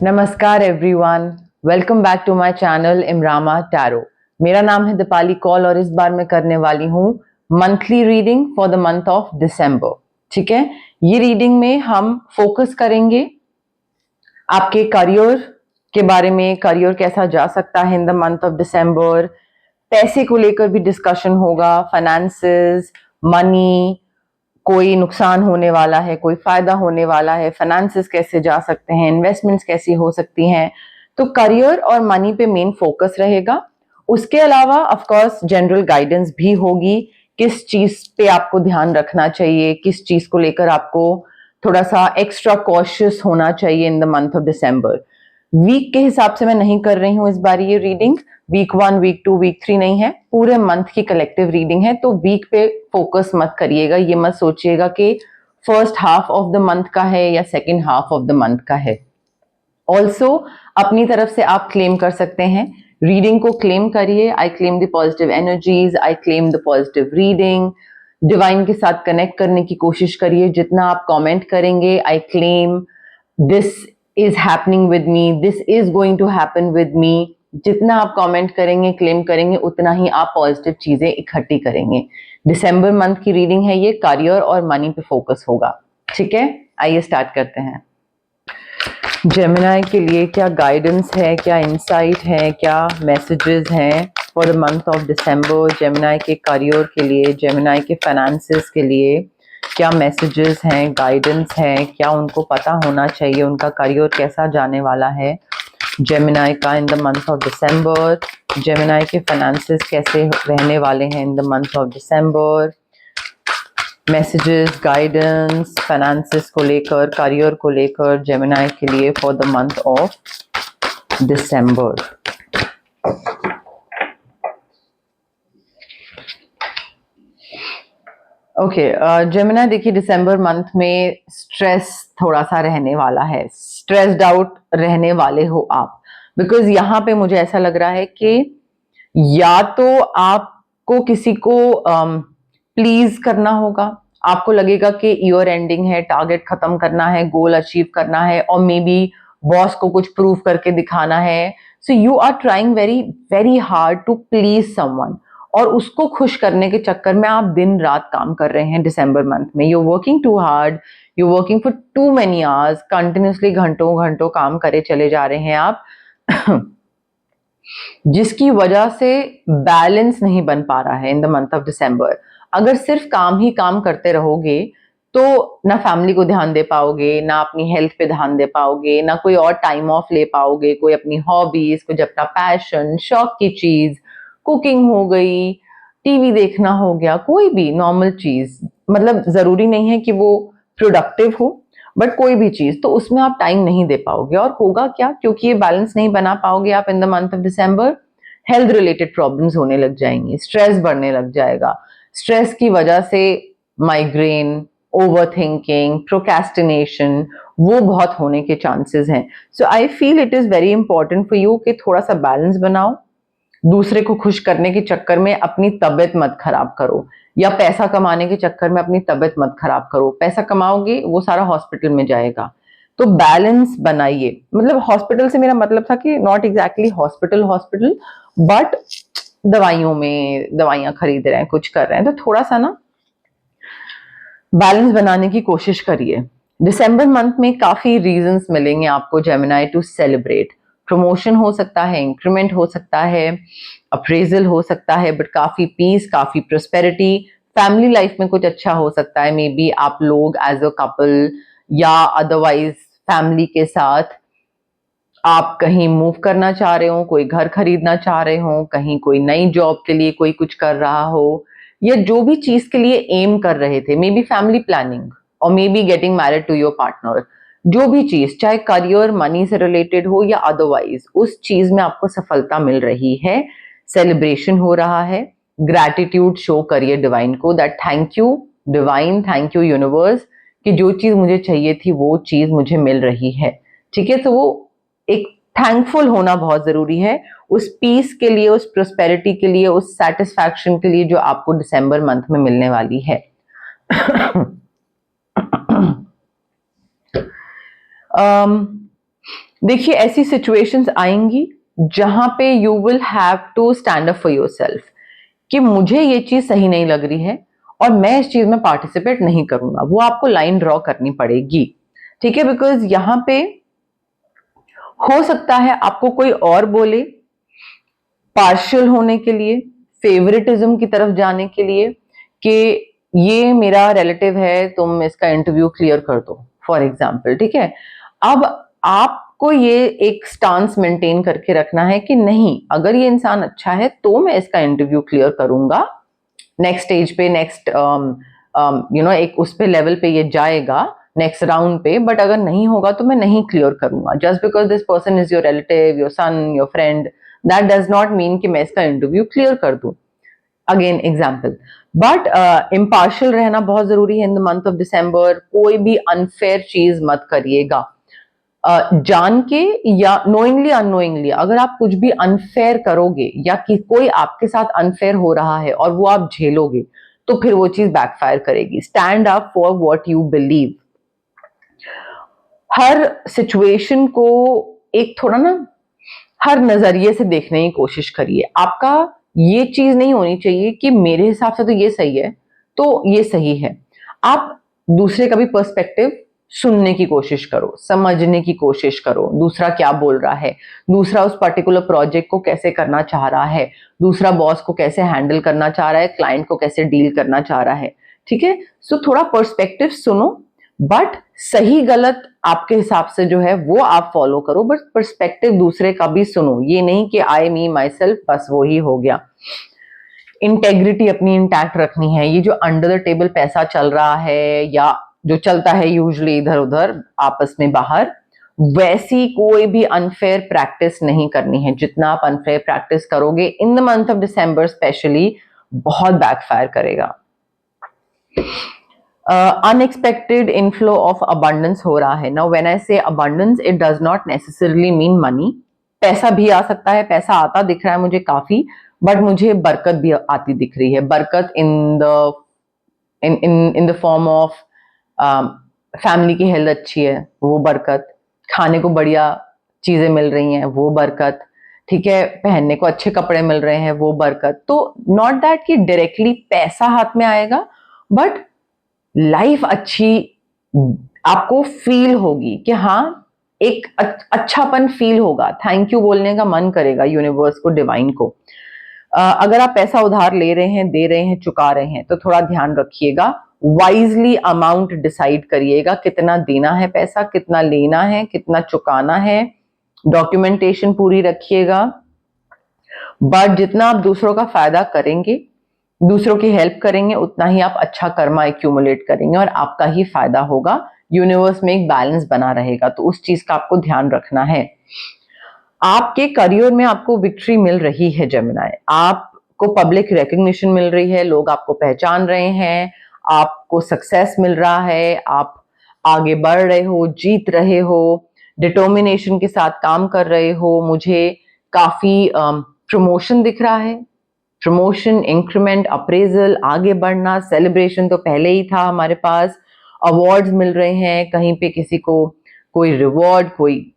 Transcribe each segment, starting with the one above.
नमस्कार everyone, welcome back to my channel इमरामा tarot. मेरा नाम है दीपाली कौल और इस बार मैं करने वाली हूँ monthly reading for the month of दिसंबर। ठीक है, ये रीडिंग में हम फोकस करेंगे आपके करियर के बारे में, करियर कैसा जा सकता है इन द मंथ ऑफ दिसंबर। पैसे को लेकर भी डिस्कशन होगा, फाइनेंसेस, मनी, कोई नुकसान होने वाला है, कोई फायदा होने वाला है, फाइनेंसेस कैसे जा सकते हैं, इन्वेस्टमेंट्स कैसी हो सकती हैं। तो करियर और मनी पे मेन फोकस रहेगा। उसके अलावा ऑफ कोर्स जनरल गाइडेंस भी होगी, किस चीज पे आपको ध्यान रखना चाहिए, किस चीज को लेकर आपको थोड़ा सा एक्स्ट्रा कॉशियस होना चाहिए in the month of December. Week के हिसाब से मैं नहीं कर रही हूँ इस बार ये रीडिंग, वीक 1, वीक 2, वीक 3 नहीं है, पूरे मंथ की कलेक्टिव रीडिंग है। तो वीक पे फोकस मत करिएगा, ये मत सोचिएगा कि first half of the month का है या second half of the month का है। ऑल्सो अपनी तरफ से आप क्लेम कर सकते हैं, रीडिंग को क्लेम करिए। I claim the positive energies, I claim the positive reading. Divine के साथ कनेक्ट करने की कोशिश करिए। जितना आप कमेंट करेंगे, I claim this is happening with me, this is going to happen with me, जितना आप कमेंट करेंगे, क्लेम करेंगे, उतना ही आप पॉजिटिव चीजें इकट्ठी करेंगे। दिसंबर मंथ की रीडिंग है ये, करियर और मनी पे फोकस होगा। ठीक है, आइए स्टार्ट करते हैं। जेमिनी के लिए क्या गाइडेंस है, क्या इंसाइट है, क्या मैसेजेस हैं for the month of December. Gemini के करियर के लिए, जेमिनी के फाइनेंसेस के लिए क्या मैसेजेस हैं, गाइडेंस है, क्या उनको पता होना चाहिए, उनका करियर कैसा जाने वाला है जेमिनी का इन the month of December. Gemini के फाइनेंसेस कैसे रहने वाले हैं इन the month of December. Messages, guidance, finances को लेकर, करियर को लेकर जेमिनी के लिए for the month of December. Okay, Gemini देखिए, दिसंबर मंथ में स्ट्रेस थोड़ा सा रहने वाला है, स्ट्रेस्ड आउट रहने वाले हो आप, बिकॉज यहाँ पे मुझे ऐसा लग रहा है कि या तो आपको किसी को प्लीज करना होगा, आपको लगेगा कि ईयर एंडिंग है, टारगेट खत्म करना है, गोल अचीव करना है, और मे बी बॉस को कुछ प्रूव करके दिखाना है। So you are trying very very hard to please someone, और उसको खुश करने के चक्कर में आप दिन रात काम कर रहे हैं दिसंबर मंथ में। You working too hard, you working for too many hours, continuously घंटों घंटों काम करे चले जा रहे हैं आप जिसकी वजह से बैलेंस नहीं बन पा रहा है इन द मंथ ऑफ दिसंबर। अगर सिर्फ काम ही काम करते रहोगे तो ना फैमिली को ध्यान दे पाओगे, ना अपनी हेल्थ पे ध्यान दे पाओगे, ना कोई और टाइम ऑफ ले पाओगे, कोई अपनी हॉबीज, कुछ अपना पैशन, शौक की चीज, कुकिंग हो गई, टीवी देखना हो गया, कोई भी नॉर्मल चीज, मतलब जरूरी नहीं है कि वो प्रोडक्टिव हो, बट कोई भी चीज, तो उसमें आप टाइम नहीं दे पाओगे। और होगा क्या, क्योंकि ये बैलेंस नहीं बना पाओगे आप इन the month of December, health related problems होने लग जाएंगी, स्ट्रेस बढ़ने लग जाएगा। स्ट्रेस की वजह से माइग्रेन, ओवर थिंकिंग, प्रोक्रेस्टिनेशन, वो बहुत होने के चांसेस हैं। So I feel it is very important for you कि थोड़ा सा बैलेंस बनाओ। दूसरे को खुश करने के चक्कर में अपनी तबीयत मत खराब करो, या पैसा कमाने के चक्कर में अपनी तबीयत मत खराब करो। पैसा कमाओगे वो सारा हॉस्पिटल में जाएगा, तो बैलेंस बनाइए। मतलब हॉस्पिटल से मेरा मतलब था कि not exactly hospital hospital, but दवाइयों में दवाइयां खरीद रहे हैं, कुछ कर रहे हैं, तो थोड़ा सा ना बैलेंस बनाने की कोशिश करिए। दिसंबर मंथ में काफी रीजंस मिलेंगे आपको जेमिनी टू सेलिब्रेट। प्रमोशन हो सकता है, इंक्रीमेंट हो सकता है, अप्रेजल हो सकता है, बट काफी पीस, काफी प्रोस्पेरिटी, फैमिली लाइफ में कुछ अच्छा हो सकता है। मे बी आप लोग एज अ कपल या अदरवाइज फैमिली के साथ आप कहीं मूव करना चाह रहे हो, कोई घर खरीदना चाह रहे हो, कहीं कोई नई जॉब के लिए कोई कुछ कर रहा हो, या जो भी चीज के लिए एम कर रहे थे, मे बी फैमिली प्लानिंग और maybe getting married to your partner, जो भी चीज, चाहे करियर मनी से रिलेटेड हो या अदरवाइज, उस चीज में आपको सफलता मिल रही है, सेलिब्रेशन हो रहा है। ग्रैटिट्यूड शो करिए डिवाइन को, that thank you divine, thank you universe, कि जो चीज मुझे चाहिए थी वो चीज मुझे मिल रही है। ठीक है, तो वो एक थैंकफुल होना बहुत जरूरी है उस पीस के लिए, उस प्रोस्पेरिटी के लिए, उस सेटिस्फैक्शन के लिए जो आपको दिसंबर मंथ में मिलने वाली है। देखिए ऐसी सिचुएशंस आएंगी जहां पे you will have to stand up for yourself कि मुझे ये चीज सही नहीं लग रही है और मैं इस चीज में पार्टिसिपेट नहीं करूंगा, वो आपको लाइन ड्रॉ करनी पड़ेगी, ठीक है। बिकॉज यहाँ पे हो सकता है आपको कोई और बोले पार्शियल होने के लिए, फेवरेटिज्म की तरफ जाने के लिए कि ये मेरा रिलेटिव है, तुम इसका इंटरव्यू क्लियर कर दो, फॉर एग्जाम्पल, ठीक है। अब आपको ये एक स्टांस मेंटेन करके रखना है कि नहीं, अगर ये इंसान अच्छा है तो मैं इसका इंटरव्यू क्लियर करूंगा, नेक्स्ट स्टेज पे, नेक्स्ट एक उस पे लेवल पे ये जाएगा नेक्स्ट राउंड पे, बट अगर नहीं होगा तो मैं नहीं क्लियर करूंगा। Just because this person is your relative, your son, your friend, that does not mean कि मैं इसका इंटरव्यू क्लियर कर दूं। अगेन एग्जाम्पल, बट इम्पार्शियल रहना बहुत जरूरी है इन द मंथ ऑफ दिसंबर। कोई भी अनफेयर चीज मत करिएगा, जान के या नोइंगली अननोइंगली अगर आप कुछ भी अनफेयर करोगे या कि कोई आपके साथ अनफेयर हो रहा है और वो आप झेलोगे तो फिर वो चीज बैकफायर करेगी। Stand up for what you believe. Her situation को एक थोड़ा ना हर नजरिए से देखने की कोशिश करिए। आपका ये चीज नहीं होनी चाहिए कि मेरे हिसाब से तो ये सही है तो ये सही है। आप दूसरे का भी पर्सपेक्टिव सुनने की कोशिश करो, समझने की कोशिश करो, दूसरा क्या बोल रहा है, दूसरा उस पर्टिकुलर प्रोजेक्ट को कैसे करना चाह रहा है, दूसरा बॉस को कैसे हैंडल करना चाह रहा है, क्लाइंट को कैसे डील करना चाह रहा है, ठीक है। सो थोड़ा पर्सपेक्टिव सुनो, बट सही गलत आपके हिसाब से जो है वो आप फॉलो करो, बट पर्सपेक्टिव दूसरे का भी सुनो। ये नहीं कि आई मी माई सेल्फ बस वो ही हो गया। इंटेग्रिटी अपनी इंटैक्ट रखनी है। ये जो अंडर द टेबल पैसा चल रहा है या जो चलता है यूजुअली इधर उधर आपस में बाहर, वैसी कोई भी अनफेयर प्रैक्टिस नहीं करनी है। जितना आप अनफेयर प्रैक्टिस करोगे इन the month of December specially, बहुत बैकफायर करेगा। अनएक्सपेक्टेड इनफ्लो ऑफ अबंडेंस हो रहा है। नाउ व्हेन आई से abundance, it does not necessarily mean money. पैसा भी आ सकता है, पैसा आता दिख रहा है मुझे काफी, बट मुझे बरकत भी आती दिख रही है। बरकत in the form of family की हेल्थ अच्छी है, वो बरकत, खाने को बढ़िया चीजें मिल रही हैं, वो बरकत, ठीक है, पहनने को अच्छे कपड़े मिल रहे हैं, वो बरकत। तो नॉट दैट कि डायरेक्टली पैसा हाथ में आएगा, बट लाइफ अच्छी आपको फील होगी कि हाँ एक अच्छापन फील होगा, थैंक यू बोलने का मन करेगा यूनिवर्स को, डिवाइन को। अगर आप पैसा उधार ले रहे हैं, दे रहे हैं, चुका रहे हैं तो थोड़ा ध्यान रखिएगा, वाइजली अमाउंट डिसाइड करिएगा, कितना देना है पैसा, कितना लेना है, कितना चुकाना है, डॉक्यूमेंटेशन पूरी रखिएगा। बट जितना आप दूसरों का फायदा करेंगे, दूसरों की हेल्प करेंगे, उतना ही आप अच्छा कर्मा एक्यूमुलेट करेंगे और आपका ही फायदा होगा। यूनिवर्स में एक बैलेंस बना रहेगा, तो उस चीज का आपको ध्यान रखना है। आपके करियर में आपको विक्ट्री मिल रही है जेमिनाई, आपको पब्लिक रिकग्निशन मिल रही है, लोग आपको पहचान रहे हैं, आपको सक्सेस मिल रहा है, आप आगे बढ़ रहे हो, जीत रहे हो, डिटर्मिनेशन के साथ काम कर रहे हो। मुझे काफी प्रमोशन दिख रहा है, प्रमोशन, इंक्रीमेंट, अप्रेजल, आगे बढ़ना, सेलिब्रेशन तो पहले ही था हमारे पास, अवार्ड्स मिल रहे हैं, कहीं पे किसी को कोई रिवॉर्ड, कोई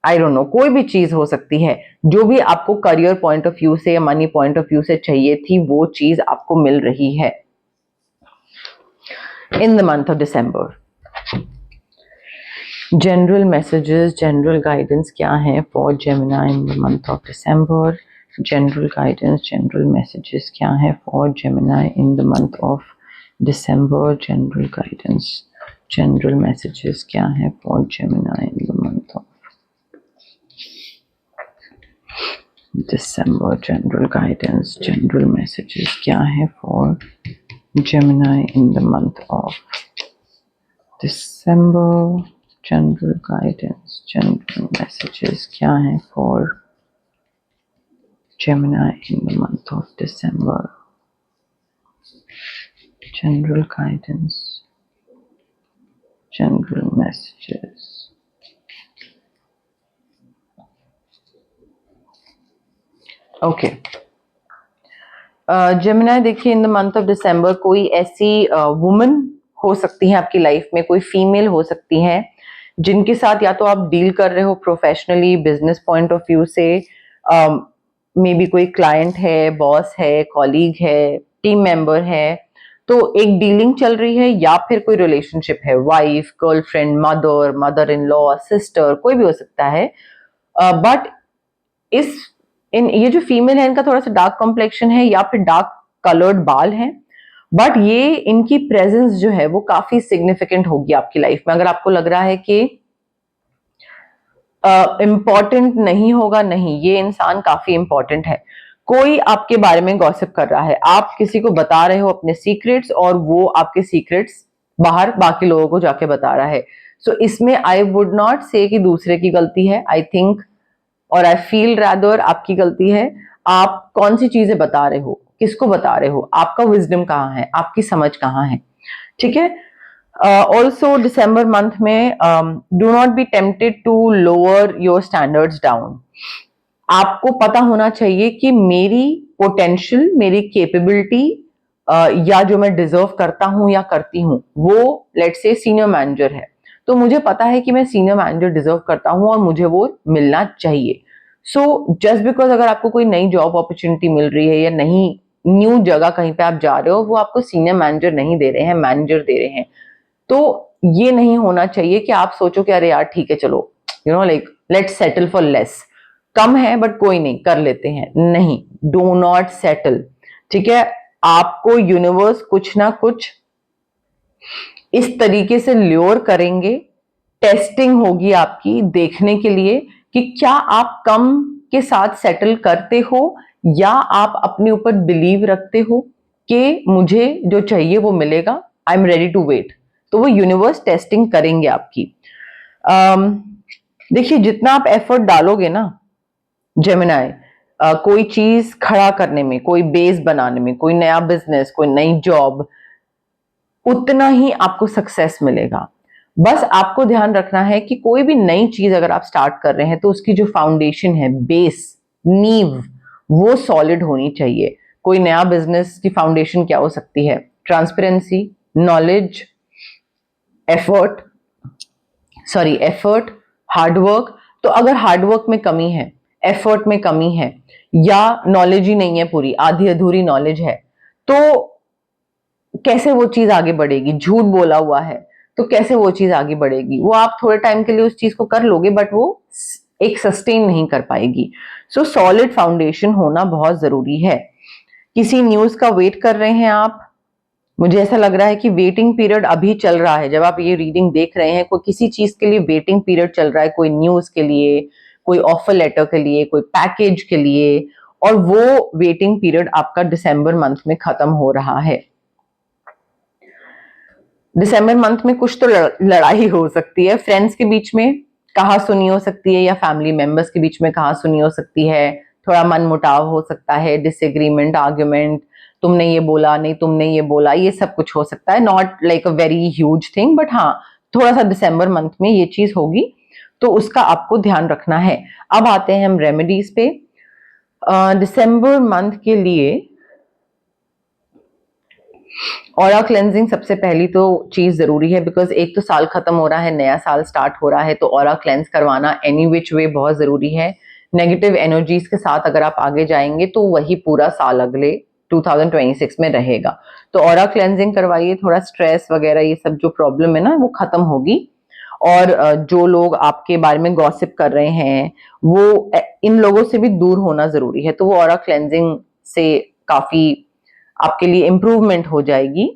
आई डोंट नो, कोई भी चीज हो सकती है। जो भी आपको करियर पॉइंट ऑफ व्यू से या मनी पॉइंट ऑफ व्यू से चाहिए थी, वो चीज आपको मिल रही है इन the month of December. General messages, general guidance क्या है for Gemini in the month of December? General guidance, general messages क्या है for Gemini in the month of December? General guidance, general messages क्या है for Gemini in the month of December? General guidance, general messages क्या है for Gemini in the month of December? General guidance, general messages क्या है for Gemini in the month of December? General guidance, general messages. Okay Gemini, देखिए in the month of December कोई ऐसी woman हो सकती है आपकी लाइफ में, कोई फीमेल हो सकती है जिनके साथ या तो आप डील कर रहे हो professionally, business point of view से, मे बी कोई क्लाइंट है, बॉस है, कॉलीग है, टीम मेंबर है, तो एक डीलिंग चल रही है, या फिर कोई रिलेशनशिप है, wife, girlfriend, mother, mother in law, sister, कोई भी हो सकता है। बट इस इन ये जो फीमेल है, इनका थोड़ा सा डार्क कॉम्प्लेक्शन है या फिर डार्क कलर्ड बाल है, बट ये इनकी प्रेजेंस जो है वो काफी सिग्निफिकेंट होगी आपकी लाइफ में। अगर आपको लग रहा है कि इम्पॉर्टेंट नहीं होगा, नहीं, ये इंसान काफी इंपॉर्टेंट है। कोई आपके बारे में गॉसिप कर रहा है, आप किसी को बता रहे हो अपने सीक्रेट्स, और वो आपके सीक्रेट्स बाहर बाकी लोगों को जाके बता रहा है। सो इसमें आई वुड नॉट से कि दूसरे की गलती है, आई थिंक और आई फील रैदर आपकी गलती है। आप कौन सी चीजें बता रहे हो, किसको बता रहे हो, आपका विजडम कहाँ है, आपकी समझ कहाँ है, ठीक है। ऑल्सो दिसंबर मंथ में do not be tempted to lower your standards down. आपको पता होना चाहिए कि मेरी पोटेंशियल, मेरी कैपेबिलिटी, या जो मैं डिजर्व करता हूं या करती हूं, वो लेट्स से सीनियर मैनेजर है, तो मुझे पता है कि मैं सीनियर मैनेजर डिजर्व करता हूं और मुझे वो मिलना चाहिए। सो जस्ट बिकॉज अगर आपको कोई नई जॉब अपॉर्चुनिटी मिल रही है या नई न्यू जगह कहीं पे आप जा रहे हो, वो आपको सीनियर मैनेजर नहीं दे रहे हैं, मैनेजर दे रहे हैं, तो ये नहीं होना चाहिए कि आप सोचो कि अरे यार ठीक है, चलो like let's settle for less, कम है बट कोई नहीं, कर लेते हैं। नहीं, डू नॉट सेटल, ठीक है। आपको यूनिवर्स कुछ ना कुछ इस तरीके से ल्योर करेंगे, टेस्टिंग होगी आपकी, देखने के लिए कि क्या आप कम के साथ सेटल करते हो, या आप अपने ऊपर बिलीव रखते हो कि मुझे जो चाहिए वो मिलेगा, I am ready to wait. तो वो यूनिवर्स टेस्टिंग करेंगे आपकी। देखिए, जितना आप एफर्ट डालोगे ना जेमिनाई, कोई चीज खड़ा करने में, कोई बेस बनाने में, कोई नया बिजनेस, कोई नई जॉब, उतना ही आपको सक्सेस मिलेगा। बस आपको ध्यान रखना है कि कोई भी नई चीज अगर आप स्टार्ट कर रहे हैं तो उसकी जो फाउंडेशन है, बेस, नींव, वो सॉलिड होनी चाहिए। कोई नया बिजनेस की फाउंडेशन क्या हो सकती है? Transparency, knowledge, effort, effort, hard work. तो अगर हार्डवर्क में कमी है, एफर्ट में कमी है, या नॉलेज ही नहीं है, पूरी आधी अधूरी नॉलेज है, तो कैसे वो चीज आगे बढ़ेगी? झूठ बोला हुआ है तो कैसे वो चीज आगे बढ़ेगी? वो आप थोड़े टाइम के लिए उस चीज को कर लोगे बट वो एक सस्टेन नहीं कर पाएगी। सो सॉलिड फाउंडेशन होना बहुत जरूरी है। किसी न्यूज का वेट कर रहे हैं आप, मुझे ऐसा लग रहा है कि वेटिंग पीरियड अभी चल रहा है। जब आप ये रीडिंग देख रहे हैं, कोई किसी चीज के लिए वेटिंग पीरियड चल रहा है, कोई न्यूज के लिए, कोई ऑफर लेटर के लिए, कोई पैकेज के लिए, और वो वेटिंग पीरियड आपका दिसंबर मंथ में खत्म हो रहा है। दिसंबर मंथ में कुछ तो लड़ाई हो सकती है, फ्रेंड्स के बीच में कहा सुनी हो सकती है, या फैमिली मेंबर्स के बीच में कहा सुनी हो सकती है, थोड़ा मन मुटाव हो सकता है, डिसएग्रीमेंट, आर्ग्यूमेंट, तुमने ये बोला, नहीं तुमने ये बोला, ये सब कुछ हो सकता है। Not like a very huge thing, but हाँ, थोड़ा सा दिसंबर मंथ में ये चीज होगी, तो उसका आपको ध्यान रखना है। अब आते हैं हम रेमेडीज पे। दिसंबर मंथ के लिए ऑरा क्लेंजिंग सबसे पहली तो चीज जरूरी है, बिकॉज एक तो साल खत्म हो रहा है, नया साल स्टार्ट हो रहा है, तो ऑरा क्लेंस करवाना एनी विच वे बहुत जरूरी है। नेगेटिव एनर्जीज के साथ अगर आप आगे जाएंगे तो वही पूरा साल अगले 2026 में रहेगा। तो ऑरा क्लेंजिंग करवाइए, थोड़ा स्ट्रेस वगैरह ये सब जो प्रॉब्लम है ना वो खत्म होगी। और जो लोग आपके बारे में गॉसिप कर रहे हैं, वो इन लोगों से भी दूर होना जरूरी है। तो वो ऑरा क्लेंजिंग से काफी आपके लिए इंप्रूवमेंट हो जाएगी।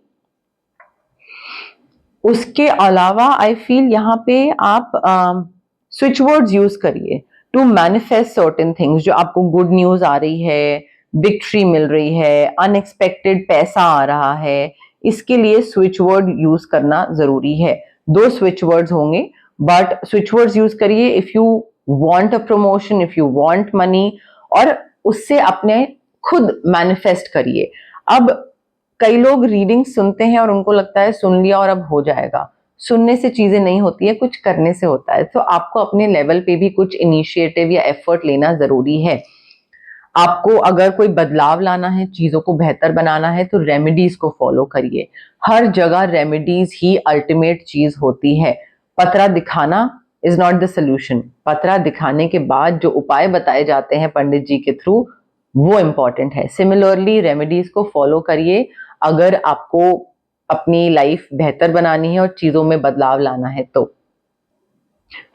उसके अलावा आई फील यहाँ पे आप स्विच वर्ड्स यूज करिए टू मैनिफेस्ट सर्टेन थिंग्स। जो आपको गुड न्यूज आ रही है, विक्ट्री मिल रही है, अनएक्सपेक्टेड पैसा आ रहा है, इसके लिए स्विच वर्ड यूज करना जरूरी है। 2 स्विच वर्ड्स होंगे, बट स्विच वर्ड्स यूज करिए if you want a promotion, if you want money, और उससे अपने खुद मैनिफेस्ट करिए। अब कई लोग रीडिंग सुनते हैं और उनको लगता है सुन लिया और अब हो जाएगा। सुनने से चीजें नहीं होती है, कुछ करने से होता है। तो आपको अपने लेवल पे भी कुछ इनिशिएटिव या एफर्ट लेना जरूरी है। आपको अगर कोई बदलाव लाना है, चीजों को बेहतर बनाना है, तो रेमेडीज को फॉलो करिए। हर जगह रेमेडीज ही अल्टीमेट चीज होती है। पतरा दिखाना इज नॉट द सोल्यूशन। पतरा दिखाने के बाद जो उपाय बताए जाते हैं पंडित जी के थ्रू, वो इंपॉर्टेंट है। सिमिलरली रेमेडीज को फॉलो करिए अगर आपको अपनी लाइफ बेहतर बनानी है और चीजों में बदलाव लाना है तो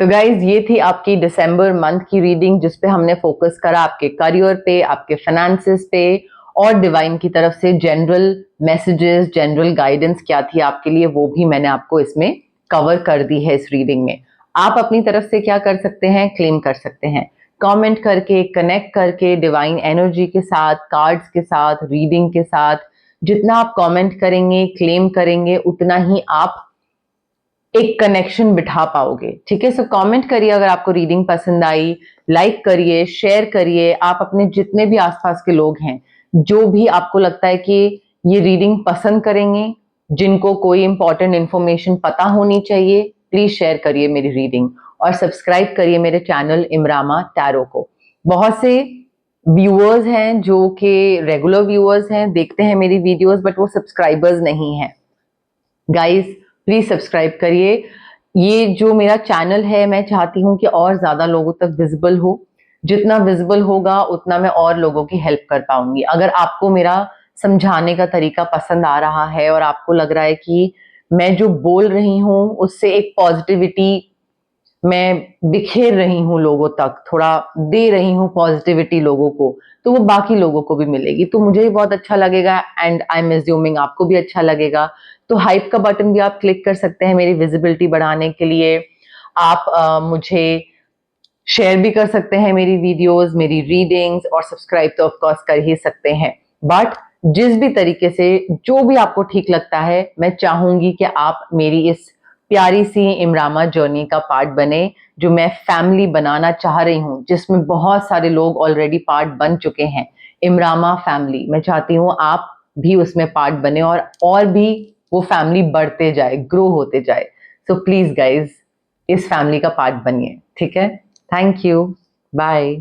गाइज ये थी आपकी दिसंबर मंथ की रीडिंग, जिसपे हमने फोकस करा आपके करियर पे, आपके फाइनेंसेस पे, और डिवाइन की तरफ से जनरल मैसेजेस, जनरल गाइडेंस क्या थी आपके लिए, वो भी मैंने आपको इसमें कवर कर दी है इस रीडिंग में। आप अपनी तरफ से क्या कर सकते हैं, क्लेम कर सकते हैं कमेंट करके, कनेक्ट करके डिवाइन एनर्जी के साथ, कार्ड्स के साथ, रीडिंग के साथ। जितना आप कमेंट करेंगे, क्लेम करेंगे, उतना ही आप एक कनेक्शन बिठा पाओगे। ठीक है, सो कमेंट करिए अगर आपको रीडिंग पसंद आई, लाइक करिए, शेयर करिए। आप अपने जितने भी आसपास के लोग हैं, जो भी आपको लगता है कि ये रीडिंग पसंद करेंगे, जिनको कोई इंपॉर्टेंट इंफॉर्मेशन पता होनी चाहिए, प्लीज शेयर करिए मेरी रीडिंग और सब्सक्राइब करिए मेरे चैनल इमरामा टैरो को। बहुत से व्यूअर्स हैं जो कि रेगुलर व्यूअर्स हैं, देखते हैं मेरी वीडियोस, बट वो सब्सक्राइबर्स नहीं हैं। गाइस प्लीज सब्सक्राइब करिए। ये जो मेरा चैनल है, मैं चाहती हूँ कि और ज्यादा लोगों तक विजिबल हो। जितना विजिबल होगा उतना मैं और लोगों की हेल्प कर पाऊंगी। अगर आपको मेरा समझाने का तरीका पसंद आ रहा है और आपको लग रहा है कि मैं जो बोल रही हूँ उससे एक पॉजिटिविटी मैं बिखेर रही हूँ लोगों तक, थोड़ा दे रही हूँ पॉजिटिविटी लोगों को, तो वो बाकी लोगों को भी मिलेगी, तो मुझे भी बहुत अच्छा लगेगा एंड आई एम एज्यूमिंग आपको भी अच्छा लगेगा। तो हाइप का बटन भी आप क्लिक कर सकते हैं मेरी विजिबिलिटी बढ़ाने के लिए। आप मुझे शेयर भी कर सकते हैं मेरी वीडियोस, मेरी रीडिंग्स, और सब्सक्राइब तो ऑफ कोर्स कर ही सकते हैं। बट जिस भी तरीके से, जो भी आपको ठीक लगता है, मैं चाहूंगी कि आप मेरी इस प्यारी सी इमरामा जर्नी का पार्ट बने, जो मैं फैमिली बनाना चाह रही हूँ, जिसमें बहुत सारे लोग ऑलरेडी पार्ट बन चुके हैं। इमरामा फैमिली, मैं चाहती हूँ आप भी उसमें पार्ट बने और भी वो फैमिली बढ़ते जाए, ग्रो होते जाए। सो प्लीज गाइज इस फैमिली का पार्ट बनिए, ठीक है। Thank you, bye.